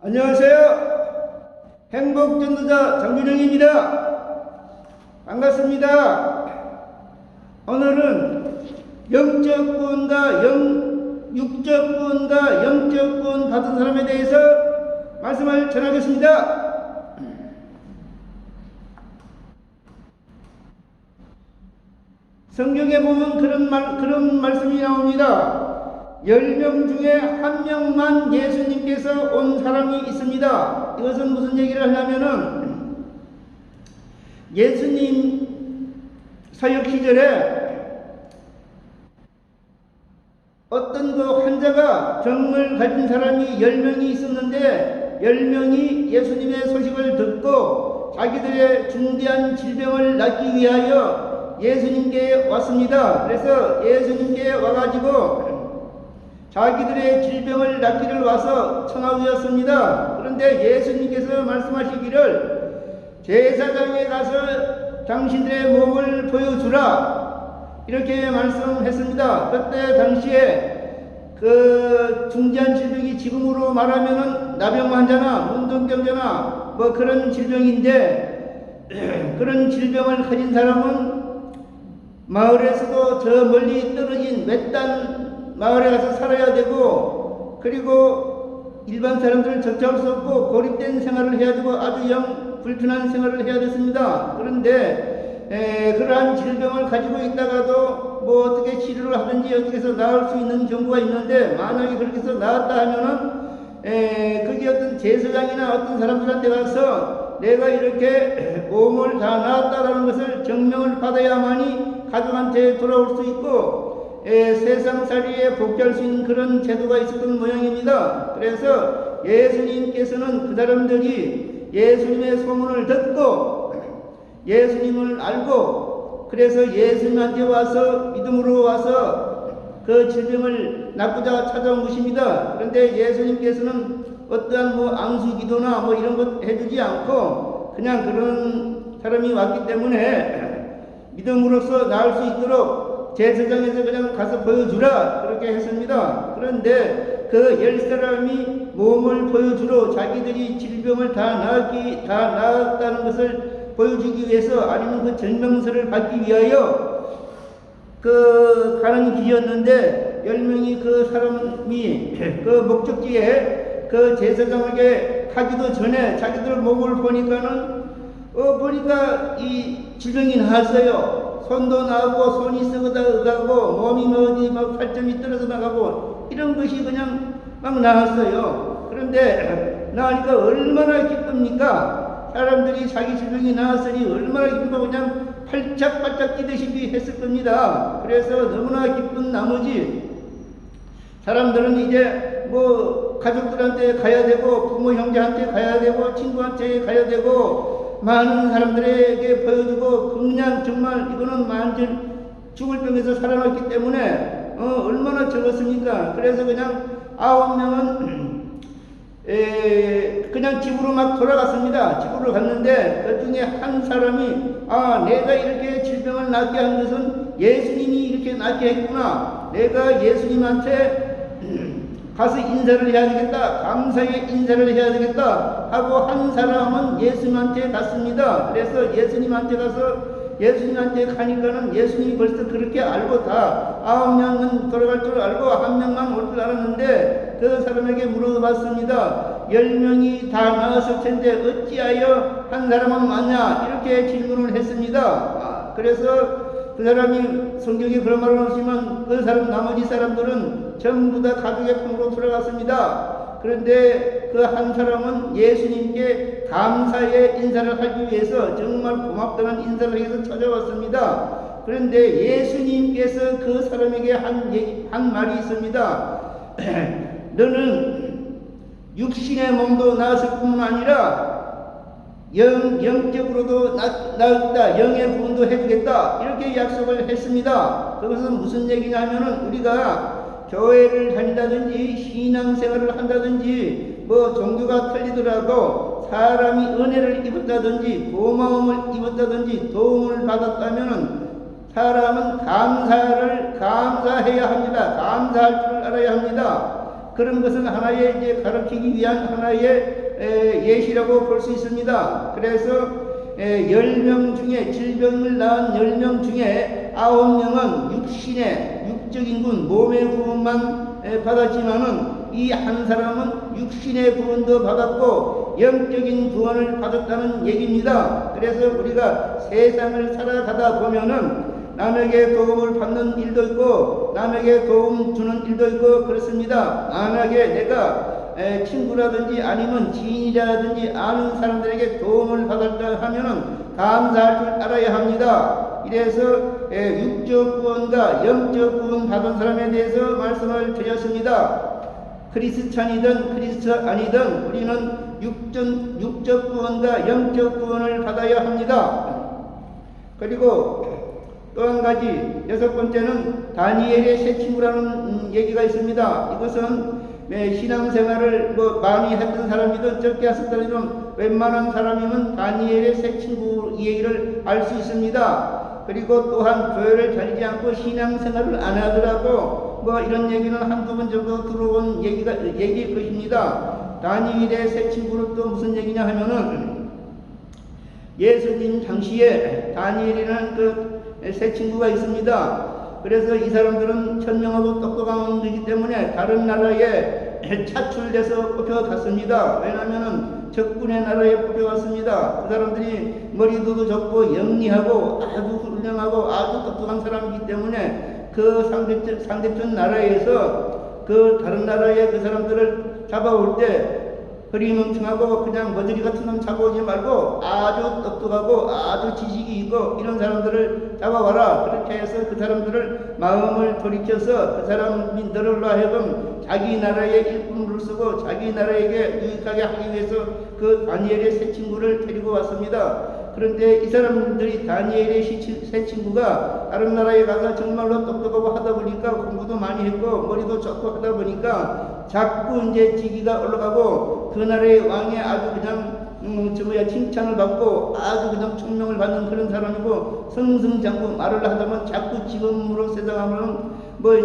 안녕하세요. 행복전도자 장준영입니다. 반갑습니다. 오늘은 영적 구원과 육적 구원과 영적 구원 받은 사람에 대해서 말씀을 전하겠습니다. 성경에 보면 그런 말씀이 나옵니다. 10명 중에 1명만 예수님께서 온 사람이 있습니다. 이것은 무슨 얘기를 하냐면은 예수님 사역 시절에 어떤 그 환자가 병을 가진 사람이 10명이 있었는데 10명이 예수님의 소식을 듣고 자기들의 중대한 질병을 낫기 위하여 예수님께 왔습니다. 그래서 예수님께 와가지고 자기들의 질병을 낫기를 와서 청하였습니다. 그런데 예수님께서 말씀하시기를 제사장에 가서 당신들의 몸을 보여주라 이렇게 말씀했습니다. 그때 당시에 그 중대한 질병이 지금으로 말하면은 나병 환자나 문둥병자나 뭐 그런 질병인데 그런 질병을 가진 사람은 마을에서도 저 멀리 떨어진 외딴 마을에 가서 살아야 되고, 그리고 일반 사람들을 접촉할 수 없고 고립된 생활을 해야 되고 아주 불편한 생활을 해야 됐습니다. 그런데 그러한 질병을 가지고 있다가도 뭐 어떻게 치료를 하든지 어떻게 해서 나을 수 있는 경우가 있는데, 만약에 그렇게 해서 나았다 하면은 그게 어떤 제사장이나 어떤 사람들한테 가서 내가 이렇게 몸을 다 나았다라는 것을 증명을 받아야만이 가족한테 돌아올 수 있고 세상살이에 복귀할 수 있는 그런 제도가 있었던 모양입니다. 그래서 예수님께서는 그 사람들이 예수님의 소문을 듣고 예수님을 알고 그래서 예수님한테 와서 믿음으로 와서 그 질병을 낫고자 찾아온 것입니다. 그런데 예수님께서는 어떠한 뭐 앙수 기도나 뭐 이런 것 해주지 않고 그냥 그런 사람이 왔기 때문에 믿음으로써 나을 수 있도록 제사장에서 그냥 가서 보여주라 그렇게 했습니다. 그런데 그 10사람이 몸을 보여주러 자기들이 질병을 다 나았다는 것을 보여주기 위해서, 아니면 그 증명서를 받기 위하여 그 가는 길이었는데 10명이 그 사람이 그 목적지에 그 제사장에게 가기도 전에 자기들 몸을 보니까 이 질병이 나았어요. 손도 나고 손이 썩어가고 몸이 어디 막 팔점이 떨어져 나가고 이런 것이 그냥 막 나왔어요. 그런데 나으니까 얼마나 기쁩니까? 사람들이 자기 질병이 나았으니 얼마나 기쁘고 그냥 팔짝팔짝 뛰듯이 했을 겁니다. 그래서 너무나 기쁜 나머지 사람들은 이제 뭐 가족들한테 가야 되고 부모 형제한테 가야 되고 친구한테 가야 되고 많은 사람들에게 보여주고 그냥 정말 이거는 완전 죽을 병에서 살아났기 때문에 얼마나 적었습니까? 그래서 그냥 9명은 그냥 집으로 막 돌아갔습니다. 집으로 갔는데 그 중에 한 사람이 내가 이렇게 질병을 낫게 한 것은 예수님이 이렇게 낫게 했구나. 내가 예수님한테 가서 인사를 해야 되겠다. 감사의 인사를 해야 되겠다. 하고 한 사람은 예수님한테 갔습니다. 그래서 예수님한테 가니까는 예수님이 벌써 그렇게 알고 다 9명은 돌아갈 줄 알고 1명만 올 줄 알았는데 그 사람에게 물어봤습니다. 10명이 다 나았을 텐데 어찌하여 한 사람은 왔냐? 이렇게 질문을 했습니다. 그래서 그 사람이 성경에 그런 말은 없지만 그 사람 나머지 사람들은 전부 다 가족의 품으로 돌아갔습니다. 그런데 그 한 사람은 예수님께 감사의 인사를 하기 위해서 정말 고맙다는 인사를 해서 찾아왔습니다. 그런데 예수님께서 그 사람에게 한 말이 있습니다. 너는 육신의 몸도 나았을 뿐만 아니라 영적으로도 나았다. 영의 부분도 해주겠다. 이렇게 약속을 했습니다. 그것은 무슨 얘기냐면은 우리가 교회를 다닌다든지 신앙생활을 한다든지 뭐 종교가 틀리더라도 사람이 은혜를 입었다든지 고마움을 입었다든지 도움을 받았다면은 사람은 감사해야 합니다. 감사할 줄 알아야 합니다. 그런 것은 하나의 이제 가르치기 위한 하나의 예시라고 볼 수 있습니다. 그래서 10명 중에 질병을 낳은 10명 중에 9명은 육적인 구원, 몸의 구원만 받았지만은 이 한 사람은 육신의 구원도 받았고 영적인 구원을 받았다는 얘기입니다. 그래서 우리가 세상을 살아가다 보면은 남에게 도움을 받는 일도 있고 남에게 도움 주는 일도 있고 그렇습니다. 만약에 내가 친구라든지 아니면 지인이라든지 아는 사람들에게 도움을 받았다 하면은 감사할 줄 알아야 합니다. 이래서 육적 구원과 영적 구원 받은 사람에 대해서 말씀을 드렸습니다. 크리스찬이든 크리스찬 아니든 우리는 육적 구원과 영적 구원을 받아야 합니다. 그리고 또 한 가지, 6번째는 다니엘의 새 친구라는 얘기가 있습니다. 이것은 신앙생활을 많이 했던 사람이든 적게 했었던 웬만한 사람이면 다니엘의 새 친구 얘기를 알 수 있습니다. 그리고 또한 교회를 다니지 않고 신앙생활을 안 하더라도 이런 얘기는 한두 번 정도 들어온 얘기일 것입니다. 다니엘의 새 친구는 또 무슨 얘기냐 하면은 예수님 당시에 다니엘이라는 그 새 친구가 있습니다. 그래서 이 사람들은 현명하고 똑똑한 분이기 때문에 다른 나라에 차출돼서 뽑혀갔습니다. 왜냐하면 적군의 나라에 뽑혀갔습니다. 그 사람들이 머리도 좋고 영리하고 아주 훌륭하고 아주 똑똑한 사람이기 때문에 그 상대편 나라에서 그 다른 나라의 그 사람들을 잡아올 때 허리멍청하고 그냥 머저리 같은 놈 잡아오지 말고 아주 똑똑하고 아주 지식이 있고 이런 사람들을 잡아와라. 그렇게 해서 그 사람들을 마음을 돌이켜서 그 사람들로 하여금 자기 나라의 일꾼으로 쓰고 자기 나라에게 유익하게 하기 위해서 그 다니엘의 새 친구를 데리고 왔습니다. 그런데 이 사람들이 다니엘의 새 친구가 다른 나라에 가서 정말로 똑똑하고 하다 보니까 공부도 많이 했고 머리도 좋고 하다 보니까 자꾸 이제 직위가 올라가고 그 나라의 왕의 아주 그냥 칭찬을 받고 아주 그냥 총명을 받는 그런 사람이고 승승장구 말을 하다면 자꾸 직업으로 세상하면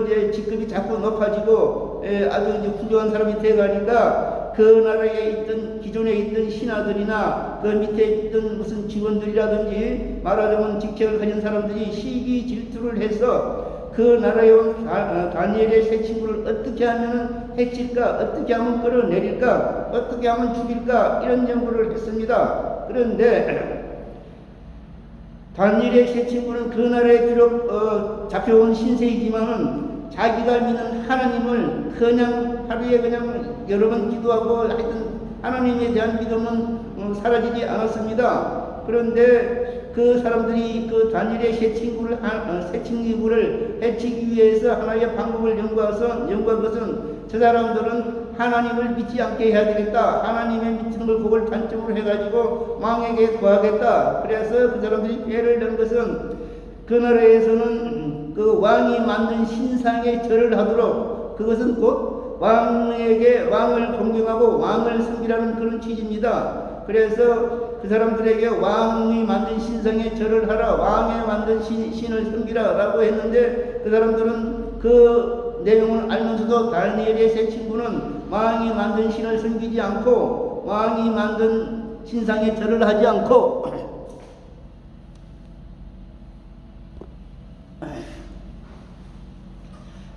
이제 직급이 자꾸 높아지고 아주 이제 훌륭한 사람이 돼가니까 그 나라에 있던 기존에 있던 신하들이나 그 밑에 있던 무슨 직원들이라든지 말하자면 직책을 가진 사람들이 시기 질투를 해서 그 나라에 온 다니엘의 새 친구를 어떻게 하면 해칠까, 어떻게 하면 끌어내릴까, 어떻게 하면 죽일까 이런 연구를 했습니다. 그런데 다니엘의 새 친구는 그 나라에 비록 잡혀온 신세이지만은 자기가 믿는 하나님을 그냥 하루에 그냥 여러 번 기도하고 하여튼 하나님에 대한 믿음은 사라지지 않았습니다. 그런데 그 사람들이 그 다니엘의 새 친구를 해치기 위해서 하나의 방법을 연구한 것은 저 사람들은 하나님을 믿지 않게 해야 되겠다. 하나님의 믿는 걸 그걸 단점으로 해가지고 왕에게 구하겠다. 그래서 그 사람들이 죄를 낸 것은 그 나라에서는 그 왕이 만든 신상에 절을 하도록 그것은 곧 왕을 공경하고 왕을 섬기라는 그런 취지입니다. 그래서 그 사람들에게 왕이 만든 신상에 절을 하라, 왕이 만든 신을 섬기라 라고 했는데 그 사람들은 그 내용을 알면서도 다니엘의 새 친구는 왕이 만든 신을 섬기지 않고 왕이 만든 신상에 절을 하지 않고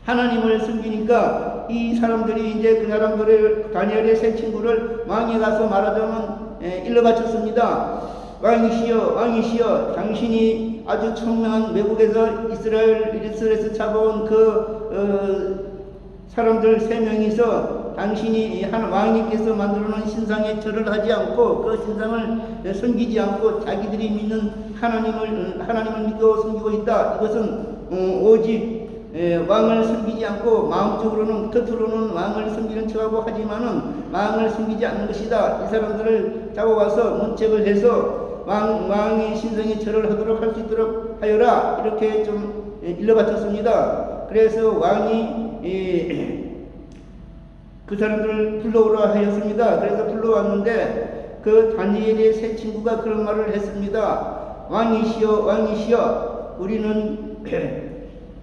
하나님을 섬기니까 이 사람들이 이제 그 사람들을 다니엘의 새 친구를 왕에 가서 말하자면 일러 바쳤습니다. 왕이시여 당신이 아주 청명한 외국에서 이스라엘에서 잡아온 그 사람들 3명이서 당신이 한 왕님께서 만들어놓은 신상에 절을 하지 않고 그 신상을 섬기지 않고 자기들이 믿는 하나님을 믿고 섬기고 있다. 이것은 오직 왕을 섬기지 않고 마음적으로는 겉으로는 왕을 섬기는 척하고 하지만은 왕을 섬기지 않는 것이다. 이 사람들을 잡아와서 문책을 해서 왕이 신성에 절을 하도록 할 수 있도록 하여라. 이렇게 좀 일러바쳤습니다. 그래서 왕이 그 사람들을 불러오라 하였습니다. 그래서 불러왔는데 그 다니엘의 새 친구가 그런 말을 했습니다. 왕이시여 우리는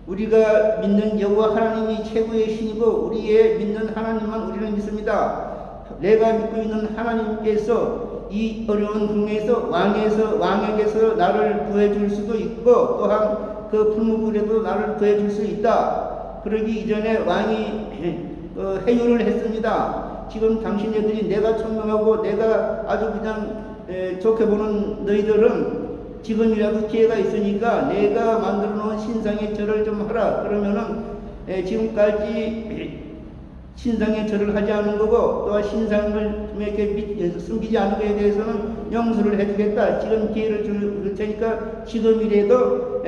우리가 믿는 여호와 하나님이 최고의 신이고 우리의 믿는 하나님만 우리는 믿습니다. 내가 믿고 있는 하나님께서 이 어려운 국면에서 왕에게서 나를 구해줄 수도 있고 또한 그 풀무불에도 나를 구해줄 수 있다. 그러기 이전에 왕이 해유를 했습니다. 지금 당신네들이 내가 총명하고 내가 아주 그냥 좋게 보는 너희들은 지금이라도 기회가 있으니까 내가 만들어 놓은 신상의 절을 좀 하라. 그러면은 지금까지 신상의 절을 하지 않은 거고 또 신상을 이렇게 숨기지 않은 것에 대해서는 용서를 해주겠다. 지금 기회를 줄 테니까 지금이라도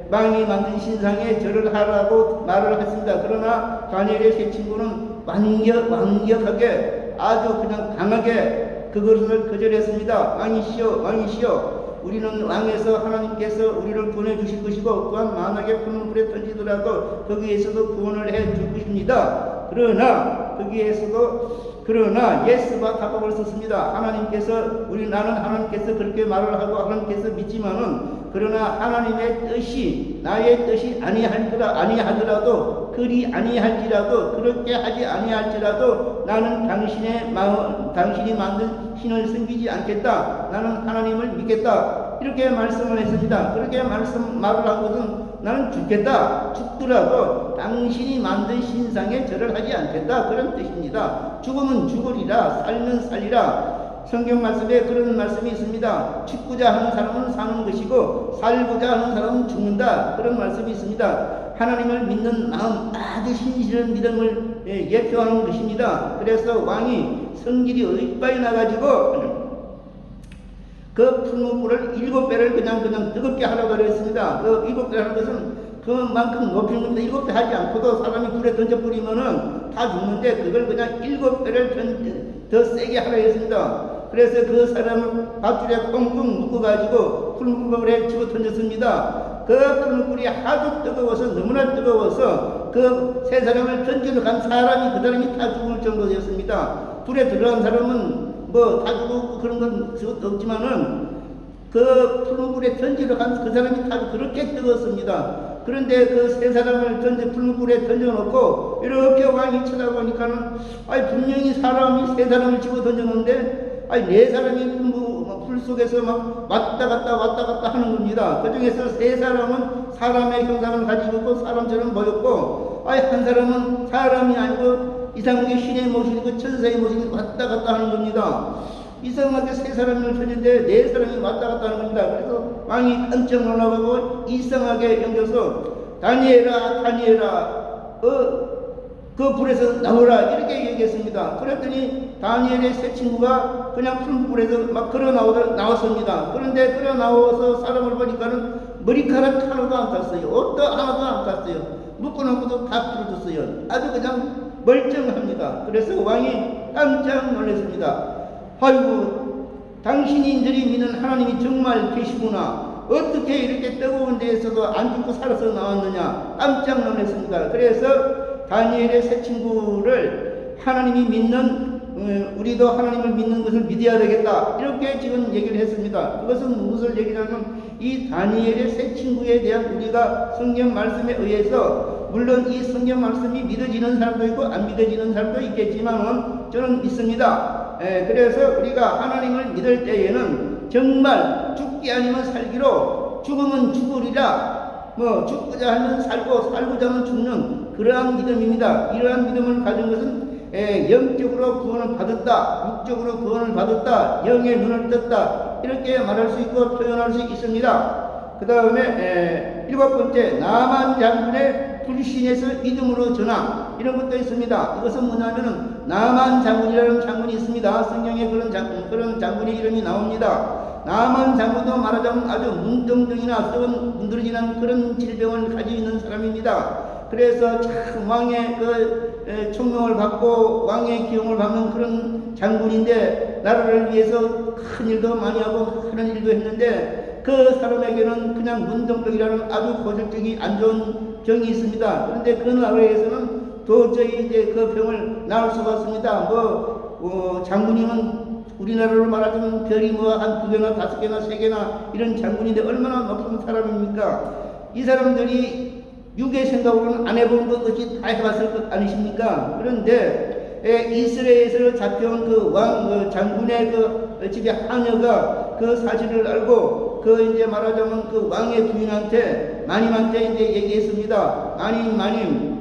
왕이 만든 신상에 절을 하라고 말을 했습니다. 그러나 다니엘의 세 친구는 완벽하게 아주 그냥 강하게 그것을 거절했습니다. 왕이시여 우리는 왕에서 하나님께서 우리를 구원해 주실 것이고 또한 만약에 푸른 불에 던지더라도 거기에서도 구원을 해 줄 것입니다. 그러나 예스와 답법을 썼습니다. 나는 하나님께서 그렇게 말을 하고 하나님께서 믿지만은 그러나 하나님의 뜻이 나의 뜻이 아니하더라도 그리 아니할지라도 그렇게 하지 아니할지라도 나는 당신이 만든 신을 섬기지 않겠다. 나는 하나님을 믿겠다. 이렇게 말씀을 했습니다. 그렇게 말을 하고는 나는 죽더라도 당신이 만든 신상에 절을 하지 않겠다. 그런 뜻입니다. 죽으면 죽으리라, 살면 살리라. 성경 말씀에 그런 말씀이 있습니다. 죽고자 하는 사람은 사는 것이고 살고자 하는 사람은 죽는다. 그런 말씀이 있습니다. 하나님을 믿는 마음, 아주 신실한 믿음을 예표하는 것입니다. 그래서 왕이 성질이 의빠이 나가지고 그 풀무불을 7배를 그냥 뜨겁게 하라고 그랬습니다. 그 7배 하는 것은 그만큼 높이는 겁니다. 7배 하지 않고도 사람이 불에 던져버리면은 다 죽는데 그걸 그냥 7배를 더 세게 하라 했습니다. 그래서 그 사람을 밧줄에 꽁꽁 묶어가지고 풀무불에 집어 던졌습니다. 그 풀무불이 하도 뜨거워서 너무나 뜨거워서 그 세 사람을 던지러 간 사람이 그 사람이 다 죽을 정도였습니다. 불에 들어간 사람은 뭐 다 죽고 그런 건 없지만은 그 풀무불에 던지러 간 그 사람이 다 그렇게 뜨겁습니다. 그런데 그 세 사람을 풀무불에 던져놓고 이렇게 왕이 쳐다보니까는 분명히 사람이 세 사람을 집어 던졌는데 네 사람이 풀 속에서 막 왔다 갔다 하는 겁니다. 그 중에서 세 사람은 사람의 형상을 가지고 있고 사람처럼 보였고 한 사람은 사람이 아니고 이상하게 신의 모습이고 천사의 모습이 왔다 갔다 하는 겁니다. 이상하게 세 사람을 쳤는데 네 사람이 왔다 갔다 하는 겁니다. 그래서 왕이 깜짝 놀라고 이상하게 연겨서 다니엘아 그 불에서 나오라 이렇게 얘기했습니다. 그랬더니 다니엘의 세 친구가 그냥 푸른 불에서 막 나왔습니다. 그런데 나와서 사람을 보니까는 머리카락 하나도 안 탔어요. 옷도 하나도 안 탔어요. 묶어놓고도 다 풀어졌어요. 아주 그냥 멀쩡합니다. 그래서 왕이 깜짝 놀랐습니다. 아이고 당신들이 믿는 하나님이 정말 계시구나. 어떻게 이렇게 뜨거운 데에서도 안 죽고 살아서 나왔느냐 깜짝 놀랐습니다. 그래서 다니엘의 세 친구를 하나님이 믿는 우리도 하나님을 믿는 것을 믿어야 되겠다 이렇게 지금 얘기를 했습니다. 그것은 무슨 얘기냐면 이 다니엘의 세 친구에 대한 우리가 성경 말씀에 의해서 물론 이 성경 말씀이 믿어지는 사람도 있고 안 믿어지는 사람도 있겠지만 저는 믿습니다. 그래서 우리가 하나님을 믿을 때에는 정말 죽기 아니면 살기로 죽으면 죽으리라 죽고자 하면 살고자 하면 죽는 그러한 믿음입니다. 이러한 믿음을 가진 것은 영적으로 구원을 받았다, 육적으로 구원을 받았다, 영의 눈을 떴다 이렇게 말할 수 있고 표현할 수 있습니다. 그 다음에 7번째 나만 장군의 불신에서 믿음으로 전함 이런 것도 있습니다. 이것은 뭐냐면은 나만 장군이라는 장군이 있습니다. 성경에 그런 장군의 이름이 나옵니다. 나만 장군도 말하자면 아주 문둥둥이나 썩은 문드러지는 그런 질병을 가지고 있는 사람입니다. 그래서 참 왕의 총명을 받고 왕의 기용을 받는 그런 장군인데 나라를 위해서 큰 일도 많이 하고 하는 일도 했는데 그 사람에게는 그냥 문둥둥이라는 아주 고질적이 안 좋은 병이 있습니다. 그런데 그 나라에서는 도저히 이제 그 병을 나을 수가 없습니다. 장군이면 우리나라로 말하자면 별이 한 2개나 5개나 3개나 이런 장군인데 얼마나 높은 사람입니까? 이 사람들이 육의 생각으로는 안 해본 것이 다 해봤을 것 아니십니까? 그런데 이스라엘에서 잡혀온 그 왕 장군의 그 집의 하녀가 그 사실을 알고 그 이제 말하자면 그 왕의 부인한테 마님한테 이제 얘기했습니다. 마님은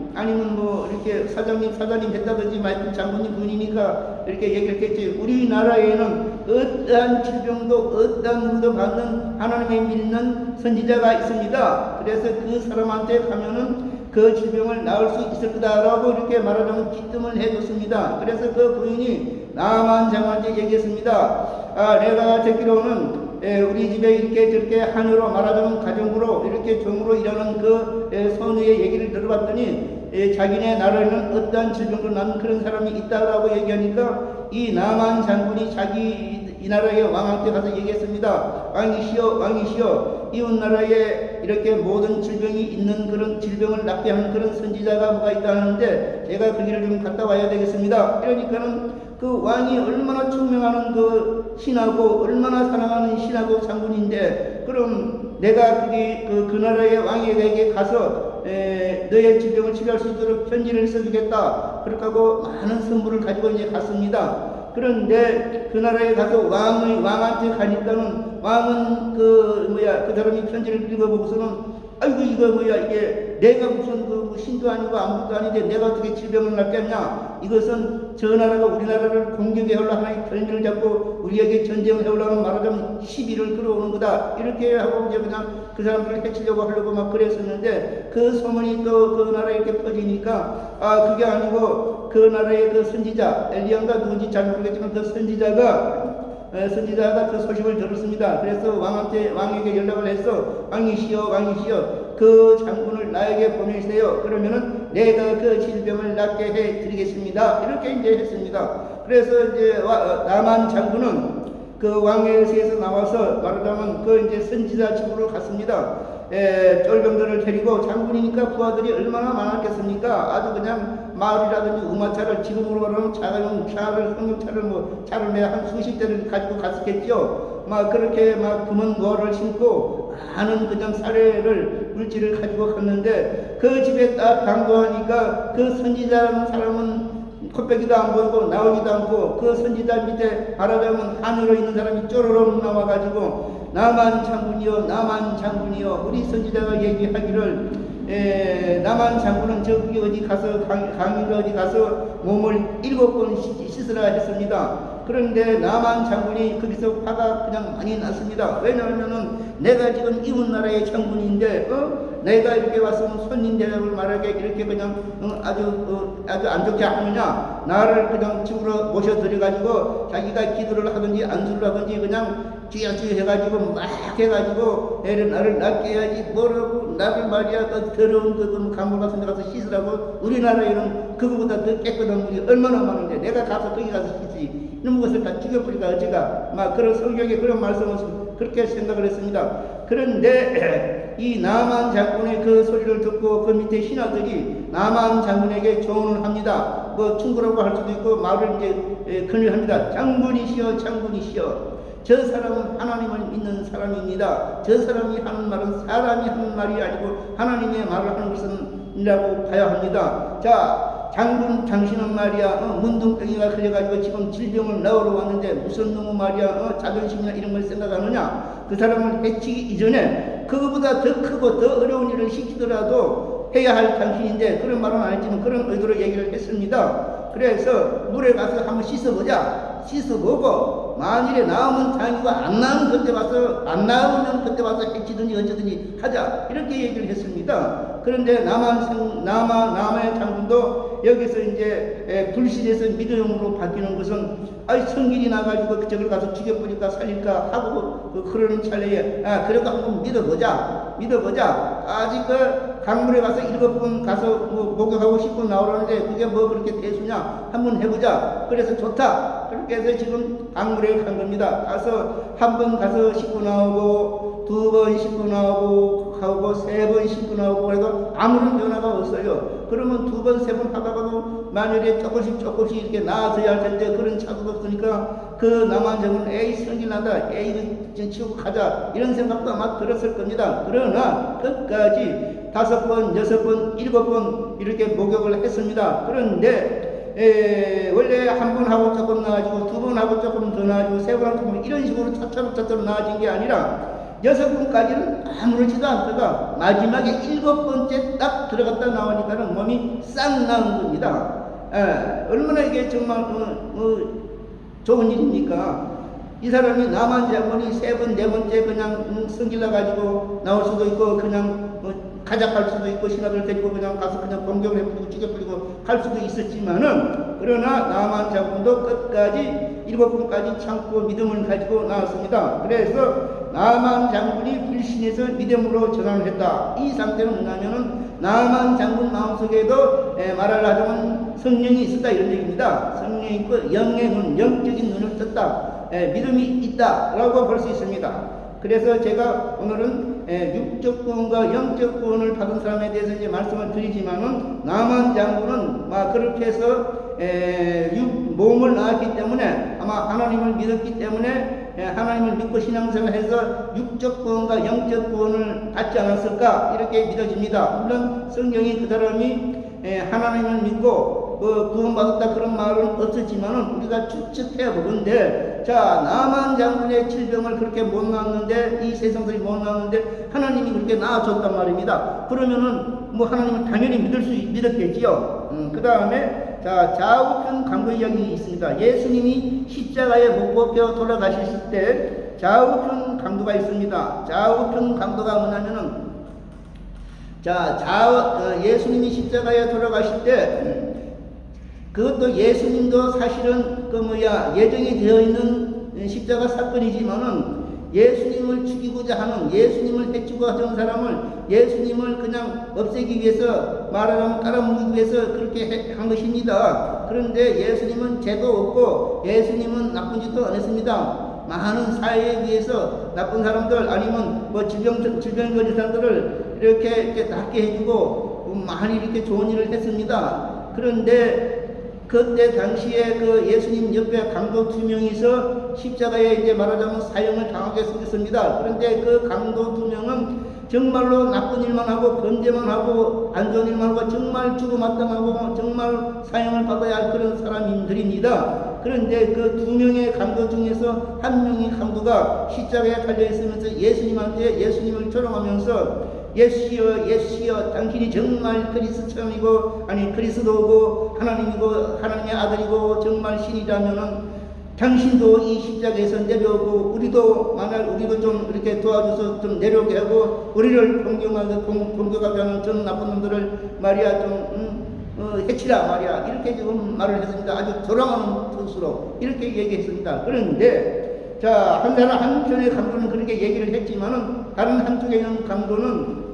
뭐 이렇게 사장님 했다든지 말든 장군님 부인이니까 이렇게 얘기했겠지. 우리나라에는 어떠한 질병도 어떠한 물도 받는 하나님의 믿는 선지자가 있습니다. 그래서 그 사람한테 가면은 그 질병을 나을 수 있을 거다라고 이렇게 말하자면 기뜸을 해줬습니다. 그래서 그 부인이 나만 장관한테 얘기했습니다. 내가 듣기로는 우리 집에 이렇게 저렇게 하느로 말하자면 가정으로 이렇게 종으로 일하는 그 선우의 얘기를 들어봤더니 자기네 나라에는 어떠한 질병으로 난 그런 사람이 있다라고 얘기하니까 이 나만 장군이 자기 이 나라의 왕한테 가서 얘기했습니다. 왕이시여 이웃 나라에 이렇게 모든 질병이 있는 그런 질병을 낫게 하는 그런 선지자가 뭐가 있다 하는데 제가 그 길을 좀 갔다 와야 되겠습니다. 이러니까는 그 왕이 얼마나 총명하는 그 신하고 얼마나 사랑하는 신하고 장군인데 그럼 내가 그 나라의 왕에게 가서 너의 질병을 치료할 수 있도록 편지를 써주겠다. 그렇게 하고 많은 선물을 가지고 이제 갔습니다. 그런데 그 나라에 가서 왕한테 가니까는 왕은 그 사람이 편지를 읽어보고서는 아이고 이거 이게 내가 무슨 그 신도 아니고 아무것도 아닌데 내가 어떻게 질병을 낫겠냐. 이것은 저 나라가 우리나라를 공격해 오려고 하나의 편지를 잡고 우리에게 전쟁을 해오려고 말하자면 시비를 끌어오는 거다. 이렇게 하고 이제 그냥 그 사람들을 해치려고 하려고 막 그랬었는데 그 소문이 또 그 나라에 이렇게 퍼지니까 그게 아니고 그 나라의 그 선지자 엘리야가 누군지 잘 모르겠지만 그 선지자가 그 소식을 들었습니다. 그래서 왕에게 연락을 해서 왕이시여 그 장군을 나에게 보내주세요. 그러면은 내가 그 질병을 낫게 해 드리겠습니다. 이렇게 이제 했습니다. 그래서 이제 나만 장군은 그 왕에서 나와서 말하자면 그 이제 선지자 집으로 갔습니다. 쫄병들을 데리고 장군이니까 부하들이 얼마나 많았겠습니까? 아주 그냥 마을이라든지 우마차를 지금으로 말하면 차를 한 수십 대를 가지고 갔었겠죠. 막 그렇게 막 금은 거를 신고 많은 그냥 물질을 가지고 갔는데 그 집에 딱 간거하니까 그 선지자라는 사람은 콧배기도 안 보이고 나오지도 않고 그 선지자 밑에 말하자면 하늘로 있는 사람이 쪼르륵 나와가지고 나만 장군이여 우리 선지자가 얘기하기를 나만 장군은 저기 어디 가서 강인가 어디 가서 몸을 7번 씻으라 했습니다. 그런데 나만 장군이 거기서 화가 그냥 많이 났습니다. 왜냐하면은 내가 지금 이웃 나라의 장군인데 내가 이렇게 왔으면 손님 대접을 말하게 이렇게 그냥 아주 안 좋게 하느냐. 나를 그냥 집으로 모셔들여가지고 자기가 기도를 하든지 안수를 하든지 그냥 쥐야쥐 해가지고 막 해가지고 나를 낫게 해야지 뭐라고 나를 말이야 그 더러운 그 강물 같은 데 가서 씻으라고. 우리나라에는 그거보다 더 깨끗한 물이 얼마나 많은데 내가 가서 거기 가서 씻지. 이런 것을 다 죽여버리까 어찌가 막 그런 성경에 그런 말씀을 그렇게 생각을 했습니다. 그런데 이 나만 장군의 그 소리를 듣고 그 밑에 신하들이 나만 장군에게 조언을 합니다. 뭐 충고라고 할 수도 있고 말을 이제 권유합니다. 장군이시여 저 사람은 하나님을 믿는 사람입니다. 저 사람이 하는 말은 사람이 하는 말이 아니고 하나님의 말을 하는 것은 이라고 봐야 합니다. 자, 장군 당신은 말이야 문둥병이가 걸려가지고 지금 질병을 나으러 왔는데 무슨 놈의 말이야 자존심이나 이런 걸 생각하느냐. 그 사람을 해치기 이전에 그거보다 더 크고 더 어려운 일을 시키더라도 해야 할 당신인데 그런 말은 안 했지만 그런 의도로 얘기를 했습니다. 그래서 물에 가서 한번 씻어보고 만일에 나오면 다행이고 안 나오면 그때 와서 해치든지 어쩌든지 하자 이렇게 얘기를 했습니다. 그런데 남의 장군도 여기서 이제 불신에서 믿음으로 바뀌는 것은 성길이 나가지고 저걸 가서 죽여버릴까 살릴까 하고 그러는 찰나에 그래도 한번 믿어보자. 아직 그 강물에 가서 7번 가서 목욕하고 씻고 나오라는데 그게 뭐 그렇게 대수냐. 한번 해보자. 그래서 좋다. 그렇게 해서 지금 강물에 간 겁니다. 가서 한 번 가서 씻고 나오고 2번 씻고 나오고 목욕하고 3번 씻고 나오고 그래도 아무런 변화가 없어요. 그러면 2번, 3번 하다가도 만일에 조금씩 이렇게 나아져야 할 텐데 그런 차도 없으니까 그 남한 장군은 에이 성질나다, 에이 이거 치우고 가자 이런 생각도 아마 들었을 겁니다. 그러나 끝까지 5번, 6번, 7번 이렇게 목욕을 했습니다. 그런데 원래 1번 하고 조금 나아지고 2번 하고 조금 더 나아지고 3번 하고 조금 이런 식으로 차차로 나아진 게 아니라 6번까지는 아무렇지도 않다가 마지막에 7번째 딱 들어갔다 나오니까는 몸이 싹 나은 겁니다. 얼마나 이게 정말 좋은 일입니까? 이 사람이 남한 장군이 3번, 4번째 그냥 성질나 가지고 나올 수도 있고 그냥 가작할 수도 있고 신하들 데리고 그냥 가서 그냥 공격을 해버리고 죽여버리고 할 수도 있었지만은 그러나 남한 장군도 끝까지 7번까지 참고 믿음을 가지고 나왔습니다. 그래서 남한 장군이 불신해서 믿음으로 전환을 했다. 이 상태는 뭐냐면은 남한 장군 마음속에도 말을 하자면 성령이 있었다 이런 얘기입니다. 성령이 있고 영의 영적인 눈을 떴다. 믿음이 있다라고 볼 수 있습니다. 그래서 제가 오늘은 육적 구원과 영적 구원을 받은 사람에 대해서 이제 말씀을 드리지만은 남한 장군은 그렇게 해서 몸을 낳았기 때문에 아마 하나님을 믿었기 때문에 하나님을 믿고 신앙생활해서 육적 구원과 영적 구원을 받지 않았을까 이렇게 믿어집니다. 물론 성경이 그 사람이 하나님을 믿고 구원받았다 그런 말은 없었지만은 우리가 추측해 보건데 자 남한 장군의 질병을 그렇게 못 낳았는데 이 세상들이 못 낳았는데 하나님이 그렇게 낳아줬단 말입니다. 그러면은 하나님은 당연히 믿었겠지요. 그 다음에 자 좌우편 강도 이야기 있습니다. 예수님이 십자가에 못 박혀 돌아가셨을 때 좌우편 강도가 있습니다. 좌우편 강도가 뭐냐면은 예수님이 십자가에 돌아가실 때 그것도 예수님도 사실은 예정이 되어 있는 십자가 사건이지만은 예수님을 죽이고자 하는 예수님을 해치고 하는 사람을 예수님을 그냥 없애기 위해서 말하자면 깔아뭉개기 위해서 그렇게 한 것입니다. 그런데 예수님은 죄도 없고 예수님은 나쁜 짓도 안 했습니다. 많은 사회에 위해서 나쁜 사람들 아니면 질병 걸린 사람들을 이렇게 낫게 해주고 많이 이렇게 좋은 일을 했습니다. 그런데 그때 당시에 그 예수님 옆에 강도 2명이서 십자가에 이제 말하자면 사형을 당하게 생겼습니다. 그런데 그 강도 2명은 정말로 나쁜 일만 하고 범죄만 하고 안 좋은 일만 하고 정말 죽어마땅하고 정말 사형을 받아야 할 그런 사람들입니다. 그런데 그 2명의 강도 중에서 1명의 강도가 십자가에 달려 있으면서 예수님을 조롱하면서 예수여 예수여 당신이 정말 그리스도이고 그리스도고 하나님이고 하나님의 아들이고 정말 신이라면은 당신도 이 십자가에서 내려오고 우리도 좀 이렇게 도와줘서 좀 내려오게 하고 우리를 공격하게 하는 전 나쁜 놈들을 말이야 좀 해치라 말이야 이렇게 지금 말을 했습니다. 아주 조롱하는 뜻으로 이렇게 얘기했습니다. 그런데 한편의 강도는 그렇게 얘기를 했지만은 다른 한쪽에 있는 강도는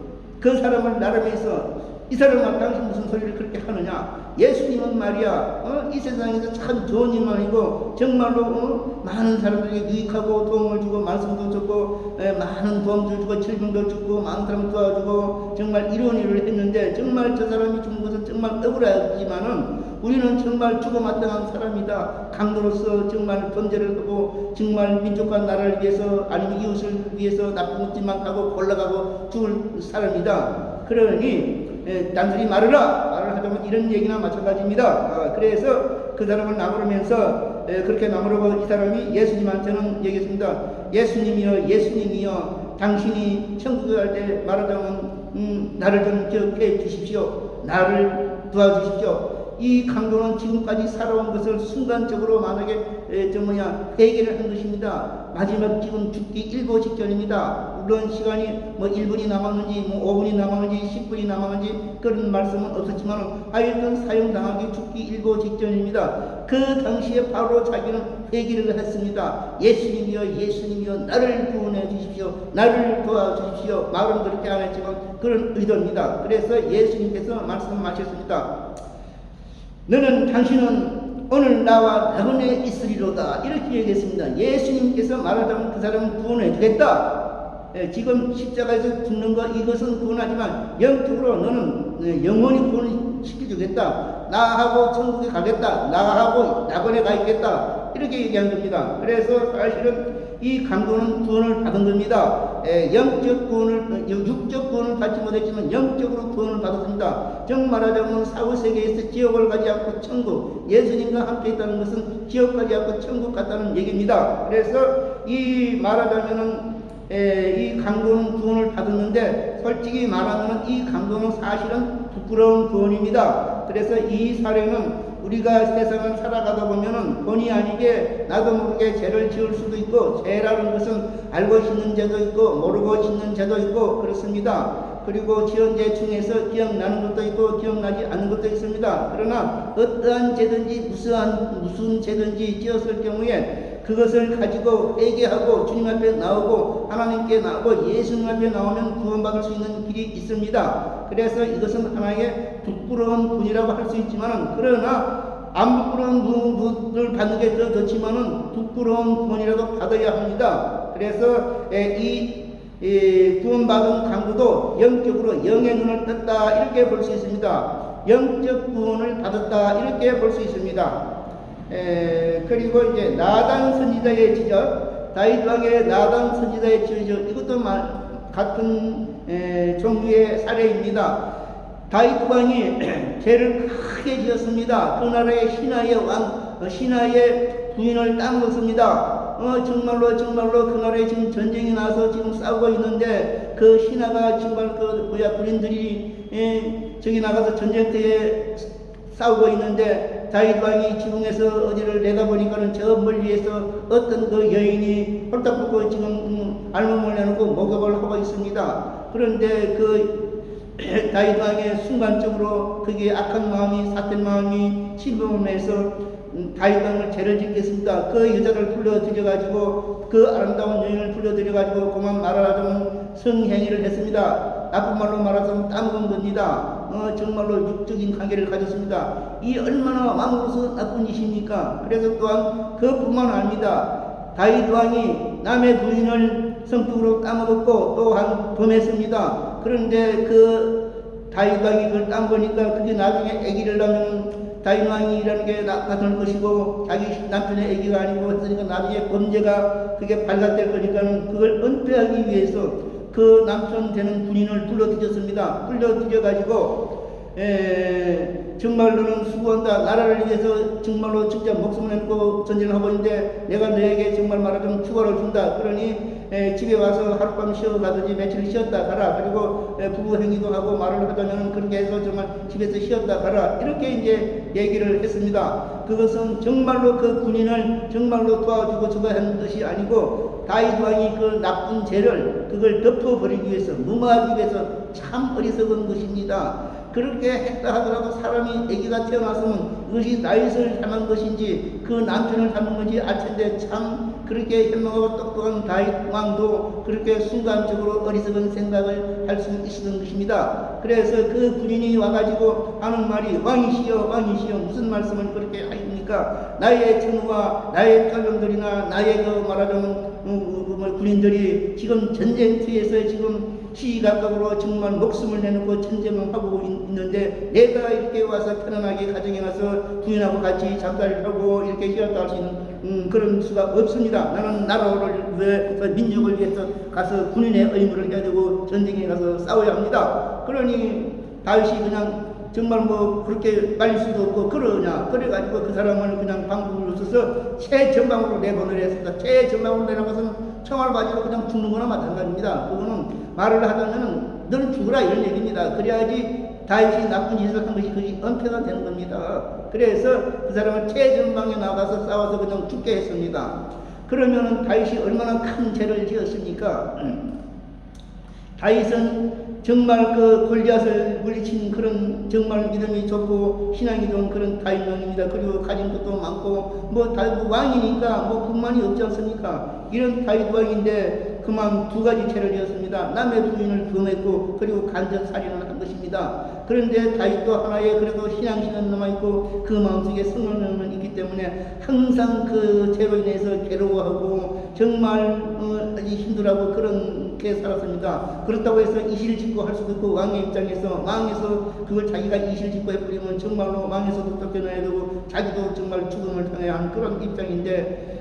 그 사람을 나름에서 이 사람아 당신 무슨 소리를 그렇게 하느냐 예수님은 말이야 이 세상에서 참 좋은 일만 하고 정말로 많은 사람들에게 유익하고 도움을 주고 말씀도 주고 많은 도움도 주고 질병도 주고 많은 사람 도와주고 정말 이런 일을 했는데 정말 저 사람이 죽은 것은 정말 억울하지만은 우리는 정말 죽어마땅한 사람이다. 강도로서 정말 범죄를 하고 정말 민족과 나라를 위해서 아니면 이웃을 위해서 나쁜 짓만 하고 골라가고 죽을 사람이다. 그러니 단순히 말을 하자면 이런 얘기나 마찬가지입니다. 그래서 그 사람을 나무르면서 그렇게 나무르고 이 사람이 예수님한테는 얘기했습니다. 예수님이여 당신이 천국에 갈 때 말하자면 나를 좀 기억해 주십시오. 나를 도와주십시오. 이 강도는 지금까지 살아온 것을 순간적으로 만약에 회개를 한 것입니다. 마지막 지금 죽기 일보 직전입니다. 물론 시간이 1분이 남았는지 5분이 남았는지 10분이 남았는지 그런 말씀은 없었지만 하여튼 사형당하기 죽기 일보 직전입니다. 그 당시에 바로 자기는 회개를 했습니다. 예수님이여 나를 구원해 주십시오. 나를 도와주십시오. 말은 그렇게 안 했지만 그런 의도입니다. 그래서 예수님께서 말씀하셨습니다. 당신은 오늘 나와 나그네 있으리로다 이렇게 얘기했습니다. 예수님께서 말하자면 그 사람을 구원해 주겠다. 지금 십자가에서 죽는 것 이것은 구원하지만 영적으로 너는 영원히 구원을 시켜주겠다. 나하고 천국에 가겠다. 나하고 낙원에 가 있겠다. 이렇게 얘기한 겁니다. 그래서 사실은 이 강도는 구원을 받은 겁니다. 영적 구원을, 육적 구원을 받지 못했지만 영적으로 구원을 받았습니다. 정말 말하자면 사후세계에서 지옥을 가지 않고 천국, 예수님과 함께 있다는 것은 지옥 가지 않고 천국 갔다는 얘기입니다. 그래서 이 말하자면은 이 강도는 구원을 받았는데 솔직히 말하면 이 강도는 사실은 부끄러운 구원입니다. 그래서 이 사례는 우리가 세상을 살아가다 보면은 본의 아니게 나도 모르게 죄를 지을 수도 있고, 죄라는 것은 알고 짓는 죄도 있고 모르고 짓는 죄도 있고 그렇습니다. 그리고 지은 죄 중에서 기억나는 것도 있고 기억나지 않는 것도 있습니다. 그러나 어떠한 죄든지 무슨 죄든지 지었을 경우에 그것을 가지고 회개하고 주님 앞에 나오고 하나님께 나오고 예수님 앞에 나오면 구원받을 수 있는 길이 있습니다. 그래서 이것은 하나의 부끄러운 분이라고 할 수 있지만은, 그러나 안 부끄러운 분을 받는 게 더 좋지만은 부끄러운 구원이라도 받아야 합니다. 그래서 이 구원받은 강도도 영적으로 영의 눈을 떴다 이렇게 볼 수 있습니다. 영적 구원을 받았다 이렇게 볼 수 있습니다. 그리고 이제 나단 선지자의 지적, 다윗 왕의 나단 선지자의 지적, 이것도 같은 종류의 사례입니다. 다윗 왕이 죄를 크게 지었습니다. 그 나라의 신하의 부인을 따먹었습니다. 정말로 그 나라에 지금 전쟁이 나서 지금 싸우고 있는데 그 신하가 정말 군인들이 저기 나가서 전쟁터에 싸우고 있는데 다윗 왕이 지붕에서 어디를 내다보니까는 저 멀리에서 어떤 그 여인이 홀딱 벗고 지금 알몸을 내놓고 목욕을 하고 있습니다. 그런데 그 다윗 왕의 순간적으로 그게 악한 마음이, 삿된 마음이 침범을 해서 다윗 왕을 죄를 짓겠습니다. 그 여자를 불러들여가지고 그 아름다운 여인을 불러들여가지고 그만 말하자면 성행위를 했습니다. 나쁜 말로 말하자면 따먹은 겁니다. 정말로 육적인 관계를 가졌습니다. 이 얼마나 마음으로서 나쁜 짓입니까? 그래서 또한 그뿐만 아닙니다. 다윗 왕이 남의 부인을 성적으로 따먹었고 또한 범했습니다. 그런데 그 다윗 왕이 그걸 따먹으니까 그게 나중에 아기를 낳으면 다윗 왕이라는 게 나타날 것이고 자기 남편의 아기가 아니고 했으니까 나중에 범죄가 그게 발각될 거니까는 그걸 은폐하기 위해서 그 남편 되는 군인을 불러들였습니다. 불러들여가지고 정말로는 수고한다. 나라를 위해서 정말로 진짜 목숨을 내놓고 전쟁을 하고 있는데 내가 너에게 정말 말하자면 휴가를 준다. 그러니 집에 와서 하룻밤 쉬어가든지 며칠 쉬었다 가라. 그리고 부부 행위도 하고 말을 하자면 그렇게 해서 정말 집에서 쉬었다 가라. 이렇게 이제 얘기를 했습니다. 그것은 정말로 그 군인을 정말로 도와주고 저거 한 것이 아니고 다윗 왕이 그 나쁜 죄를 그걸 덮어버리기 위해서, 무마하기 위해서 참 어리석은 것입니다. 그렇게 했다 하더라도 사람이 아기가 태어났으면 그것이 다윗을 닮은 것인지 그 남편을 닮은 건지 알 텐데 참 그렇게 현명하고 똑똑한 다윗 왕도 그렇게 순간적으로 어리석은 생각을 할 수 있었던 것입니다. 그래서 그 군인이 와가지고 하는 말이 왕이시여 무슨 말씀을 그렇게 하십니까? 나의 전우와 나의 딸놈들이나 나의 그 말하자면 군인들이 지금 전쟁터에서 지금 시각각으로 정말 목숨을 내놓고 전쟁을 하고 있는데 내가 이렇게 와서 편안하게 가정에 와서 부인하고 같이 잠자리를 하고 이렇게 쉬었다 할 수 있는 그런 수가 없습니다. 나는 나라를 위해서 민족을 위해서 가서 군인의 의무를 해야 되고 전쟁에 가서 싸워야 합니다. 그러니 다윗이 그냥 정말 그렇게 말릴 수도 없고 그래가지고 그 사람을 그냥 방법을 써서 최전방으로 내보내려 했습니다. 최전방으로 내려가서는 총알 맞이로 그냥 죽는 거나 마찬가지입니다. 그거는 말을 하자면은 너는 죽으라 이런 얘기입니다. 그래야지 다윗이 나쁜 짓을 한 것이 그것이 은폐가 되는 겁니다. 그래서 그 사람을 최전방에 나가서 싸워서 그냥 죽게 했습니다. 그러면은 다윗이 얼마나 큰 죄를 지었습니까? 다윗은 정말 그 골리앗을 물리친 그런 정말 믿음이 좋고 신앙이 좋은 그런 다윗 왕입니다. 그리고 가진 것도 많고 다윗 왕이니까 불만이 없지 않습니까? 이런 다윗 왕인데 그만 두 가지 죄를 지었습니다. 남의 부인을 범했고 그리고 간접 살인을 한 것입니다. 그런데 다윗도 하나의 그래도 신앙심은 남아있고 그 마음속에 성령은 있기 때문에 항상 그 죄로 인해서 괴로워하고 정말 힘들어하고 그런 그렇게 살았습니다. 그렇다고 해서 이실직고 할 수도 없고, 왕의 입장에서 왕에서 그걸 자기가 이실직고 해버리면 정말로 왕에서도 쫓겨나야 되고 자기도 정말 죽음을 당해야 하는 그런 입장인데,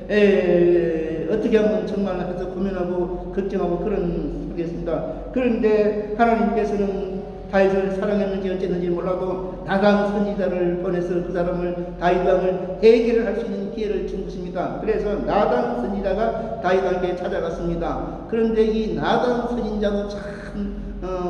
어떻게 하면 정말 해서 고민하고 걱정하고 그런 하겠습니다. 그런데 하나님께서는 다윗을 사랑했는지 어쨌는지 몰라도 나단 선지자를 보내서 그 사람을 다윗 왕을 해결을 할 수 있는 기회를 준 것입니다. 그래서 나단 선지자가 다윗 왕에게 찾아갔습니다. 그런데 이 나단 선지자도 참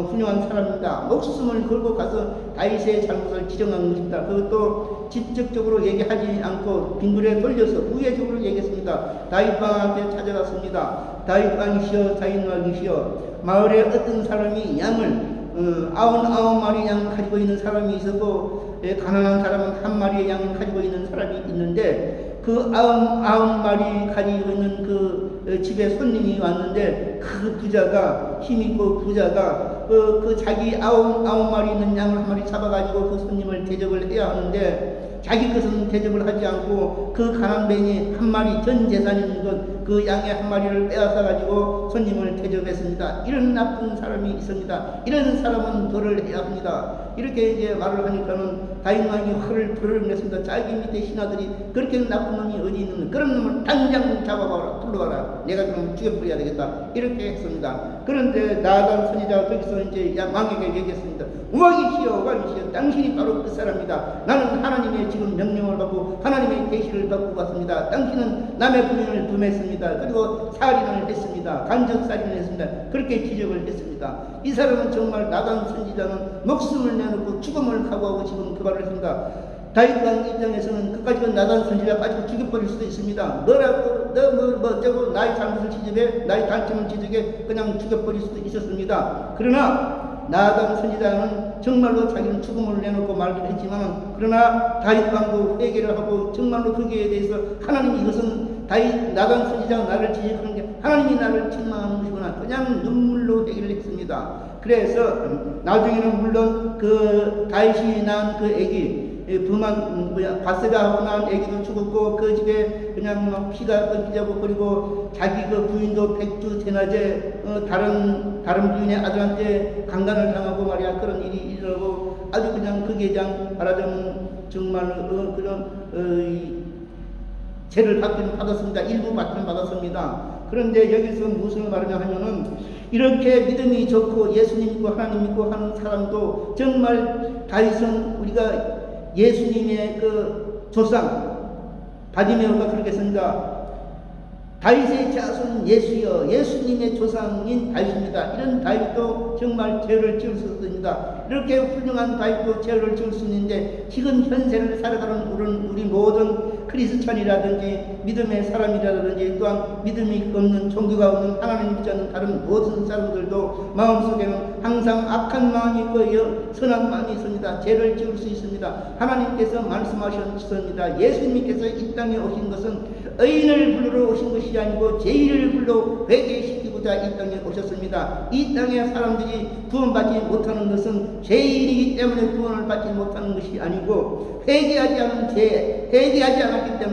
훌륭한 사람입니다. 목숨을 걸고 가서 다윗의 잘못을 지적한 것입니다. 그것도 직접적으로 얘기하지 않고 빙글에 돌려서 우회적으로 얘기했습니다. 다윗 왕한테 찾아갔습니다. 다윗 왕이시여, 다윗 왕이시여, 마을에 어떤 사람이 양을 99마리 양 가지고 있는 사람이 있었고, 가난한 사람은 1마리의 양을 가지고 있는 사람이 있는데, 그 99마리 가지고 있는 그 집에 손님이 왔는데, 그 부자가, 힘있고 부자가 그 자기 99마리 있는 양을 1마리 잡아가지고 그 손님을 대접을 해야 하는데, 자기 것은 대접을 하지 않고 그 가난뱅이 1마리 전 재산이 있는 것, 그 양의 1마리를 빼앗아 가지고 손님을 대접했습니다. 이런 나쁜 사람이 있습니다. 이런 사람은 벌을 해야 합니다. 이렇게 이제 말을 하니까는 다윗 왕이 화를 불을 냈습니다. 자기 밑에 신하들이 그렇게 나쁜 놈이 어디 있는 그런 놈을 당장 잡아봐라, 불러와라, 내가 그럼 죽여버려야 되겠다, 이렇게 했습니다. 그런데 나단 선지자가 거기서 이제 왕에게 얘기했습니다. 왕이시여, 왕이시여, 당신이 바로 그 사람이다. 나는 하나님의 지금 명령을 받고 하나님의 계시를 받고 왔습니다. 당신은 남의 부인을 범했습니다. 그리고 살인을 했습니다. 간접살인을 했습니다. 그렇게 지적을 했습니다. 이 사람은 정말 나단 선지자는 목숨을 내놓고 죽음을 각오하고 지금 그 말을 했습니다. 다윗 왕 입장에서는 그까지는 나단 선지자 가지고 죽여버릴 수도 있습니다. 뭐라고 뭐 어쩌고 나의 잘못을 지적해, 나의 단점을 지적해 그냥 죽여버릴 수도 있었습니다. 그러나 나단 선지자는 정말로 자기는 죽음을 내놓고 말도 했지만, 그러나 다윗 왕도 회개를 하고 정말로 거기에 대해서 하나님, 이것은 나단 선지자가 나를 지적하는 게 하나님이 나를 책망하는 것이구나, 그냥 눈물로 회개를 했습니다. 그래서 나중에는 물론 그 다윗이 낳은 그 애기, 바세바하고 낳은 애기도 죽었고, 그 집에 그냥 막 피가 끓기자고, 그리고 자기 그 부인도 백주 대낮에 다른 부인의 아들한테 강간을 당하고 말이야, 그런 일이 일어나고, 아주 그냥 거기에 대한 말하자면 정말 그런 죄를 받았습니다. 일부 받았습니다. 그런데 여기서 무슨 말이냐 하면은, 이렇게 믿음이 좋고 예수님 믿고 하나님 믿고 하는 사람도 정말 다윗은 우리가 예수님의 그 조상 바디메오가 그렇게 했습니다. 다윗의 자손 예수여, 예수님의 조상인 다윗입니다. 이런 다윗도 정말 죄를 지을 수 있습니다. 이렇게 훌륭한 다윗도 죄를 지을 수 있는데, 지금 현세를 살아가는 우리 모든 크리스찬이라든지 믿음의 사람이라든지 또한 믿음이 없는, 종교가 없는, 하나님 믿지 않는 다른 모든 사람들도 마음속에는 항상 악한 마음이 있고 선한 마음이 있습니다. 죄를 지을 수 있습니다. 하나님께서 말씀하셨습니다. 예수님께서 이 땅에 오신 것은 의인을 부르러 오신 것이 아니고 죄인을 불러 회개시키고자 이 땅에 오셨습니다. 이 땅의 사람들이 구원받지 못하는 것은 죄인이기 때문에 구원을 받지 못하는 것이 아니고, 회개하지 않았기 때문에